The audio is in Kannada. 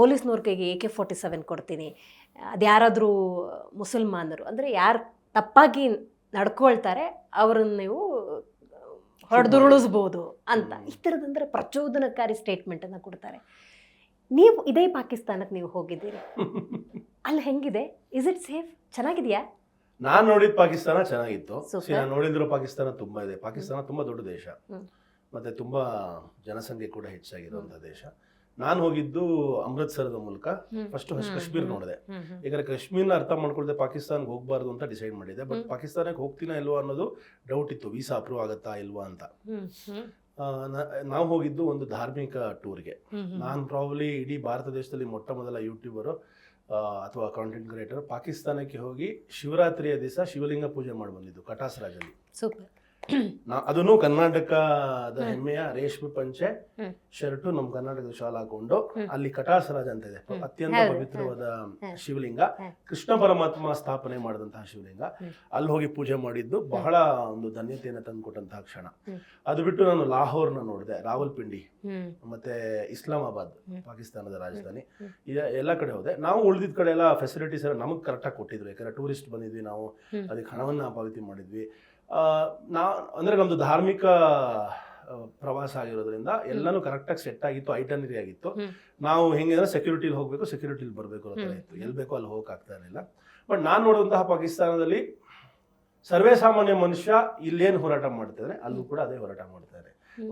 ಪೊಲೀಸ್ನವ್ರ ಕೈಗೆ AK-47 ಕೊಡ್ತೀನಿ, ಅದು ಯಾರಾದರೂ ಮುಸಲ್ಮಾನರು ಅಂದರೆ ಯಾರು ತಪ್ಪಾಗಿ ನಡ್ಕೊಳ್ತಾರೆ ಅವ್ರನ್ನ ನೀವು ಹೊಡೆದುರುಳಿಸ್ಬೋದು ಅಂತ ಈ ಥರದಂದ್ರೆ ಪ್ರಚೋದನಕಾರಿ ಸ್ಟೇಟ್ಮೆಂಟನ್ನು ಕೊಡ್ತಾರೆ. ನೀವು ಇದೇ ಪಾಕಿಸ್ತಾನಕ್ಕೆ ನೀವು ಹೋಗಿದ್ದೀರಿ, ಅಲ್ಲಿ ಹೆಂಗಿದೆ? Is it safe? ಚೆನ್ನಾಗಿದೆಯಾ? ನಾನು ನೋಡಿದ ಪಾಕಿಸ್ತಾನ ಚೆನ್ನಾಗಿತ್ತು. ನಾನು ನೋಡಿದ್ರು ಪಾಕಿಸ್ತಾನ ತುಂಬಾ ಇದೆ. ಪಾಕಿಸ್ತಾನ ತುಂಬಾ ದೊಡ್ಡ ದೇಶ, ಮತ್ತೆ ತುಂಬಾ ಜನಸಂಖ್ಯೆ ಕೂಡ ಹೆಚ್ಚಾಗಿರುವಂತಹ ದೇಶ. ನಾನು ಹೋಗಿದ್ದು ಅಮೃತ್ಸರದ ಮೂಲಕ. ಫಸ್ಟ್ ಕಾಶ್ಮೀರ್ ನೋಡಿದೆ. ಈಗ ಕಾಶ್ಮೀರ್ನ ಅರ್ಥ ಮಾಡ್ಕೊಳ್ದೆ ಪಾಕಿಸ್ತಾನ್ಗೆ ಹೋಗ್ಬಾರ್ದು ಅಂತ ಡಿಸೈಡ್ ಮಾಡಿದೆ. ಬಟ್ ಪಾಕಿಸ್ತಾನಕ್ಕೆ ಹೋಗ್ತೀನಾ ಇಲ್ವಾ ಅನ್ನೋದು ಡೌಟ್ ಇತ್ತು, ವೀಸಾ ಅಪ್ರೂವ್ ಆಗತ್ತಾ ಇಲ್ವಾ ಅಂತ. ನಾವು ಹೋಗಿದ್ದು ಒಂದು ಧಾರ್ಮಿಕ ಟೂರ್ಗೆ. ನಾನು ಪ್ರಾಬಬ್ಲಿ ಇಡೀ ಭಾರತ ದೇಶದಲ್ಲಿ ಮೊಟ್ಟ ಮೊದಲ ಯೂಟ್ಯೂಬರು ಅಥವಾ ಕಾಂಟೆಂಟ್ ಕ್ರಿಯೇಟರ್ ಪಾಕಿಸ್ತಾನಕ್ಕೆ ಹೋಗಿ ಶಿವರಾತ್ರಿಯ ದಿವಸ ಶಿವಲಿಂಗ ಪೂಜೆ ಮಾಡಿ ಬಂದಿದ್ದು ಕಟಾಸ್ ರಾಜಲ್ಲಿ. ಸೂಪರ್. ಅದನ್ನು ಕರ್ನಾಟಕದ ಹೆಮ್ಮೆಯ ರೇಷ್ಮೆ ಪಂಚೆ ಶರ್ಟು, ನಮ್ಮ ಕರ್ನಾಟಕದ ಶಾಲ್ ಹಾಕೊಂಡು ಅಲ್ಲಿ ಕಟಾಸ್ ರಾಜ ಅಂತ ಇದೆ, ಅತ್ಯಂತ ಪವಿತ್ರವಾದ ಶಿವಲಿಂಗ, ಕೃಷ್ಣ ಪರಮಾತ್ಮ ಸ್ಥಾಪನೆ ಮಾಡಿದಂತಹ ಶಿವಲಿಂಗ. ಅಲ್ಲಿ ಹೋಗಿ ಪೂಜೆ ಮಾಡಿದ್ದು ಬಹಳ ಒಂದು ಧನ್ಯತೆಯನ್ನು ತಂದುಕೊಟ್ಟಂತಹ ಕ್ಷಣ. ಅದು ಬಿಟ್ಟು ನಾನು ಲಾಹೋರ್ನ ನೋಡಿದೆ, ರಾವಲ್ಪಿಂಡಿ ಮತ್ತೆ ಇಸ್ಲಾಮಾಬಾದ್ ಪಾಕಿಸ್ತಾನದ ರಾಜಧಾನಿ, ಎಲ್ಲ ಕಡೆ ಹೋದೆ. ನಾವು ಉಳಿದಿದ್ದ ಕಡೆ ಎಲ್ಲ ಫೆಸಿಲಿಟೀಸ್ ಎಲ್ಲ ನಮಗೆ ಕರೆಕ್ಟಾಗಿ ಕೊಟ್ಟಿದ್ವಿ. ಯಾಕಂದ್ರೆ ಟೂರಿಸ್ಟ್ ಬಂದಿದ್ವಿ, ನಾವು ಅದಕ್ಕೆ ಹಣವನ್ನ ಪಾವತಿ ಮಾಡಿದ್ವಿ. ಅಂದ್ರೆ ನಮ್ದು ಧಾರ್ಮಿಕ ಪ್ರವಾಸ ಆಗಿರೋದ್ರಿಂದ ಎಲ್ಲಾನು ಕರೆಕ್ಟಾಗಿ ಸೆಟ್ ಆಗಿತ್ತು, ಐಟನರಿ ಆಗಿತ್ತು. ನಾವು ಹೆಂಗಂದ್ರೆ ಸೆಕ್ಯೂರಿಟಿಲಿ ಹೋಗ್ಬೇಕು, ಸೆಕ್ಯೂರಿಟಿಲಿ ಬರಬೇಕು ಅನ್ನೋ ಥರ ಇತ್ತು. ಎಲ್ಲಿ ಬೇಕೋ ಅಲ್ಲಿ ಹೋಗಕ್ಕೆ ಆಗ್ತಾ ಇರಲಿಲ್ಲ. ಬಟ್ ನಾನು ನೋಡುವಂತಹ ಪಾಕಿಸ್ತಾನದಲ್ಲಿ ಸರ್ವೇ ಸಾಮಾನ್ಯ ಮನುಷ್ಯ ಇಲ್ಲೇನು ಹೋರಾಟ ಮಾಡ್ತಿದ್ದಾರೆ, ಅಲ್ಲೂ ಕೂಡ ಅದೇ ಹೋರಾಟ ಮಾಡ್ತಾರೆ.